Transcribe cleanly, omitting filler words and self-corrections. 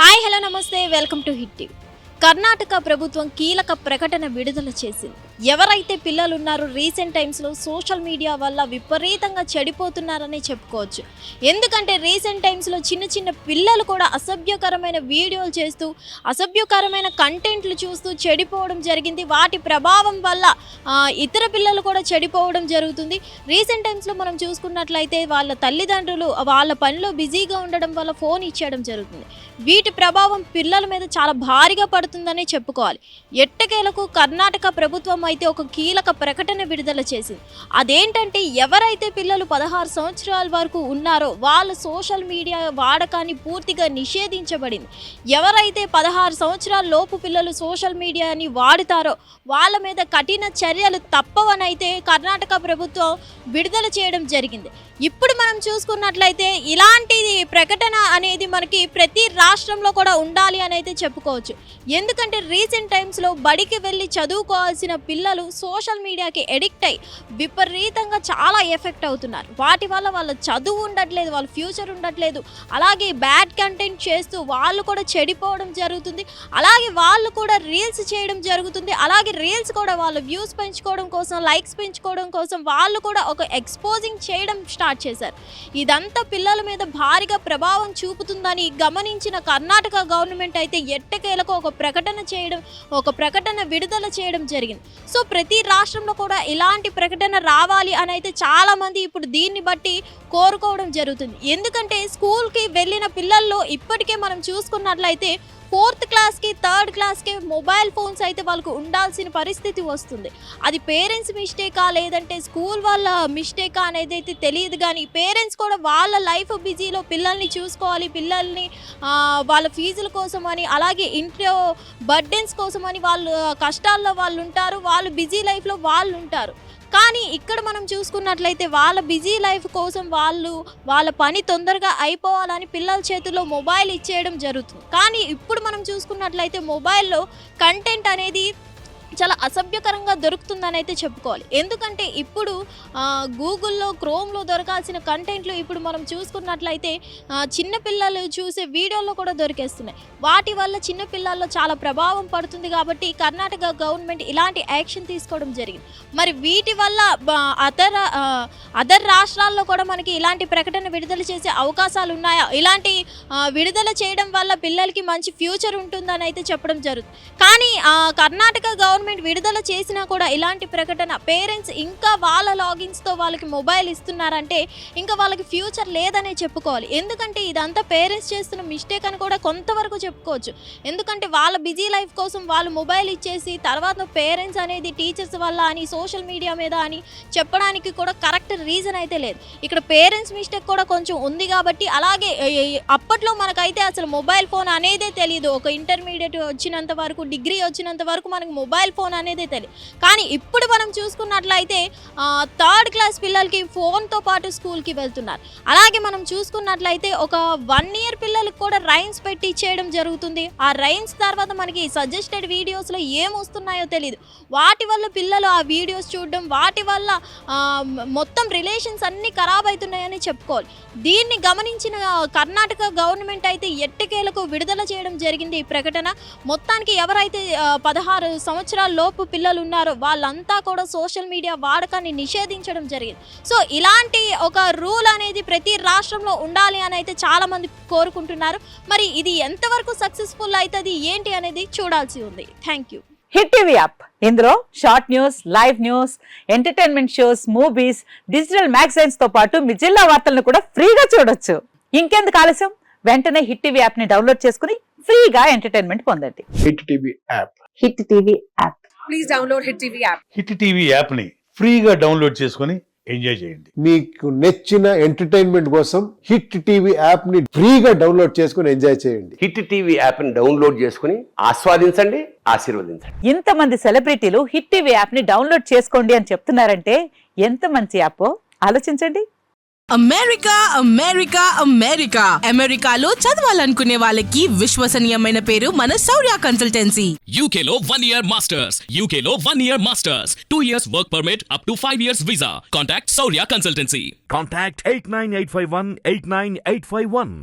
Hi hello నమస్తే welcome to hit TV. Karnataka ప్రభుత్వం కీలక ప్రకటన విడుదల చేసింది. ఎవరైతే పిల్లలు ఉన్నారో రీసెంట్ టైమ్స్లో సోషల్ మీడియా వల్ల విపరీతంగా చెడిపోతున్నారని చెప్పుకోవచ్చు. ఎందుకంటే రీసెంట్ టైమ్స్లో చిన్న చిన్న పిల్లలు కూడా అసభ్యకరమైన వీడియోలు చేస్తూ అసభ్యకరమైన కంటెంట్లు చూస్తూ చెడిపోవడం జరిగింది. వాటి ప్రభావం వల్ల ఇతర పిల్లలు కూడా చెడిపోవడం జరుగుతుంది. రీసెంట్ టైమ్స్లో మనం చూసుకున్నట్లయితే వాళ్ళ తల్లిదండ్రులు వాళ్ళ పనిలో బిజీగా ఉండడం వల్ల ఫోన్ ఇచ్చేయడం జరుగుతుంది. వీటి ప్రభావం పిల్లల మీద చాలా భారీగా పడుతుందని చెప్పుకోవాలి. ఎట్టకేలకు కర్ణాటక ప్రభుత్వం అయితే ఒక కీలక ప్రకటన విడుదల చేసింది. అదేంటంటే ఎవరైతే పిల్లలు 16 సంవత్సరాల వరకు ఉన్నారో వాళ్ళ సోషల్ మీడియా వాడకాన్ని పూర్తిగా నిషేధించబడింది. ఎవరైతే 16 సంవత్సరాల లోపు పిల్లలు సోషల్ మీడియాని వాడుతారో వాళ్ళ మీద కఠిన చర్యలు తప్పవనైతే కర్ణాటక ప్రభుత్వం విడుదల చేయడం జరిగింది. ఇప్పుడు మనం చూసుకున్నట్లయితే ఇలాంటి ప్రకటన అనేది మనకి ప్రతి రాష్ట్రంలో కూడా ఉండాలి అని అయితే చెప్పుకోవచ్చు. ఎందుకంటే రీసెంట్ టైమ్స్లో బడికి వెళ్ళి చదువుకోవాల్సిన పిల్లలు సోషల్ మీడియాకి ఎడిక్ట్ అయ్యి విపరీతంగా చాలా ఎఫెక్ట్ అవుతున్నారు. వాటి వల్ల వాళ్ళ చదువు ఉండట్లేదు, వాళ్ళ ఫ్యూచర్ ఉండట్లేదు. అలాగే బ్యాడ్ కంటెంట్ చేస్తూ వాళ్ళు కూడా చెడిపోవడం జరుగుతుంది. అలాగే వాళ్ళు కూడా రీల్స్ చేయడం జరుగుతుంది. అలాగే రీల్స్ కూడా వాళ్ళ వ్యూస్ పెంచుకోవడం కోసం, లైక్స్ పెంచుకోవడం కోసం వాళ్ళు కూడా ఒక ఎక్స్పోజింగ్ చేయడం స్టార్ట్ చేశారు. ఇదంతా పిల్లల మీద భారీగా ప్రభావం చూపుతుందని గమనించిన కర్ణాటక గవర్నమెంట్ అయితే ఎట్టకేలకు ఒక ప్రకటన విడుదల చేయడం జరిగింది. సో ప్రతి రాష్ట్రంలో కూడా ఇలాంటి ప్రకటన రావాలి అని అయితే చాలా మంది ఇప్పుడు దీన్ని బట్టి కోరుకోవడం జరుగుతుంది. ఎందుకంటే స్కూల్కి వెళ్ళిన పిల్లల్లో ఇప్పటికే మనం చూసుకున్నట్లయితే 4th క్లాస్కి 3rd క్లాస్కి మొబైల్ ఫోన్స్ అయితే వాళ్ళకు ఉండాల్సిన పరిస్థితి వస్తుంది. అది పేరెంట్స్ మిస్టేకా లేదంటే స్కూల్ వాళ్ళ మిస్టేకా అనేది అయితే తెలియదు. కానీ పేరెంట్స్ కూడా వాళ్ళ లైఫ్ బిజీలో పిల్లల్ని చూసుకోవాలి, పిల్లల్ని వాళ్ళ ఫీజుల కోసం అని, అలాగే ఇంట్లో బర్డెన్స్ కోసం అని వాళ్ళు కష్టాల్లో వాళ్ళు ఉంటారు, వాళ్ళు బిజీ లైఫ్లో వాళ్ళు ఉంటారు. కానీ ఇక్కడ మనం చూసుకున్నట్లయితే వాళ్ళ బిజీ లైఫ్ కోసం వాళ్ళ పని తొందరగా అయిపోవాలని పిల్లల చేతుల్లో మొబైల్ ఇచ్చేయడం జరుగుతుంది. కానీ ఇప్పుడు మనం చూసుకున్నట్లయితే మొబైల్లో కంటెంట్ అనేది చాలా అసభ్యకరంగా దొరుకుతుందని అయితే చెప్పుకోవాలి. ఎందుకంటే ఇప్పుడు గూగుల్లో, క్రోమ్లో దొరకాల్సిన కంటెంట్లు ఇప్పుడు మనం చూసుకున్నట్లయితే చిన్నపిల్లలు చూసే వీడియోల్లో కూడా దొరికేస్తున్నాయి. వాటి వల్ల చిన్నపిల్లల్లో చాలా ప్రభావం పడుతుంది. కాబట్టి కర్ణాటక గవర్నమెంట్ ఇలాంటి యాక్షన్ తీసుకోవడం జరిగింది. మరి వీటి వల్ల అదర్ రాష్ట్రాల్లో కూడా మనకి ఇలాంటి ప్రకటన విడుదల చేసే అవకాశాలు ఉన్నాయా? ఇలాంటి విడుదల చేయడం వల్ల పిల్లలకి మంచి ఫ్యూచర్ ఉంటుందని అయితే చెప్పడం జరుగుతుంది. కానీ కర్ణాటక గవర్నమెంట్ విడుదల చేసినా కూడా ఇలాంటి ప్రకటన పేరెంట్స్ ఇంకా వాళ్ళ లాగిన్స్తో వాళ్ళకి మొబైల్ ఇస్తున్నారంటే ఇంకా వాళ్ళకి ఫ్యూచర్ లేదనే చెప్పుకోవాలి. ఎందుకంటే ఇదంతా పేరెంట్స్ చేస్తున్న మిస్టేక్ అని కూడా కొంతవరకు చెప్పుకోవచ్చు. ఎందుకంటే వాళ్ళ బిజీ లైఫ్ కోసం వాళ్ళు మొబైల్ ఇచ్చేసి తర్వాత పేరెంట్స్ అనేది టీచర్స్ వల్ల అని, సోషల్ మీడియా మీద అని చెప్పడానికి కూడా కరెక్ట్ రీజన్ అయితే లేదు. ఇక్కడ పేరెంట్స్ మిస్టేక్ కూడా కొంచెం ఉంది. కాబట్టి అలాగే అప్పట్లో మనకైతే అసలు మొబైల్ ఫోన్ అనేదే తెలియదు. ఒక ఇంటర్మీడియట్ వచ్చినంత వరకు, డిగ్రీ వచ్చినంత వరకు మనకు మొబైల్ ఫోన్ అనేది తెలియదు. కానీ ఇప్పుడు మనం చూసుకున్నట్లయితే 3rd క్లాస్ పిల్లలకి ఫోన్తో పాటు స్కూల్కి వెళ్తున్నారు. అలాగే మనం చూసుకున్నట్లయితే ఒక 1 year పిల్లలకు కూడా రైమ్స్ పెట్టి ఇచ్చేయడం జరుగుతుంది. ఆ రైమ్స్ తర్వాత మనకి సజెస్టెడ్ వీడియోస్లో ఏమొస్తున్నాయో తెలియదు. వాటి వల్ల పిల్లలు ఆ వీడియోస్ చూడడం, వాటి వల్ల మొత్తం రిలేషన్స్ అన్నీ ఖరాబ్ అవుతున్నాయని చెప్పుకోవాలి. దీన్ని గమనించిన కర్ణాటక గవర్నమెంట్ అయితే ఎట్టకేలకు విడుదల చేయడం జరిగింది ఈ ప్రకటన. మొత్తానికి ఎవరైతే 16 సంవత్సరాల లోపు పిల్లలు ఉన్నారో వాళ్ళంతా కూడా సోషల్ మీడియా వాడకాన్ని నిషేధించడం జరిగింది. సో ఇలాంటి ఒక రూల్ అనేది ప్రతి రాష్ట్రంలో ఉండాలి అని అయితే చాలా మంది కోరుకుంటున్నారు. మరి ఇది ఎంతవరకు సక్సెస్ఫుల్ అవుతుంది ఏంటి అనేది చూడాల్సి ఉంది. Thank you. Hit TV app, ఇందులో short news, live news, entertainment shows, movies, digital magazines తో పాటు మీ జిల్లా వార్తలను కూడా ఫ్రీగా చూడొచ్చు. ఇంకెందుకు ఆలస్యం, వెంటనే హిట్ టీవీ యాప్ ని డౌన్లోడ్ చేసుకుని ఫ్రీగా ఎంటర్టైన్మెంట్ పొందండి. Hit TV app. Hit TV app. Please download hit TV app. Hit TV app ని ఫ్రీగా డౌన్లోడ్ చేసుకుని ఎంజాయ్ చేయండి. మీకు నచ్చిన ఎంటర్టైన్మెంట్ కోసం హిట్ టీవీ యాప్ ని ఫ్రీగా డౌన్లోడ్ చేసుకుని ఎంజాయ్ చేయండి. హిట్ టీవీ యాప్ ని డౌన్లోడ్ చేసుకుని ఆస్వాదించండి, ఆశీర్వదించండి. ఇంతమంది సెలబ్రిటీలు హిట్ టీవీ యాప్ ని డౌన్లోడ్ చేసుకోండి అని చెప్తున్నారంటే ఎంత మంచి యాప్ ఆలోచించండి. అమెరికా అమెరికా అమెరికా అమెరికాలో చదవాలనుకునే వాళ్ళకి విశ్వసనీయమైన పేరు మన శౌర్య కన్సల్టెన్సీ. UK లో 1 year masters, UK లో 1 year masters, 2 years work permit up to 5 years visa. Contact Saurya Consultancy. Contact 89851 89851.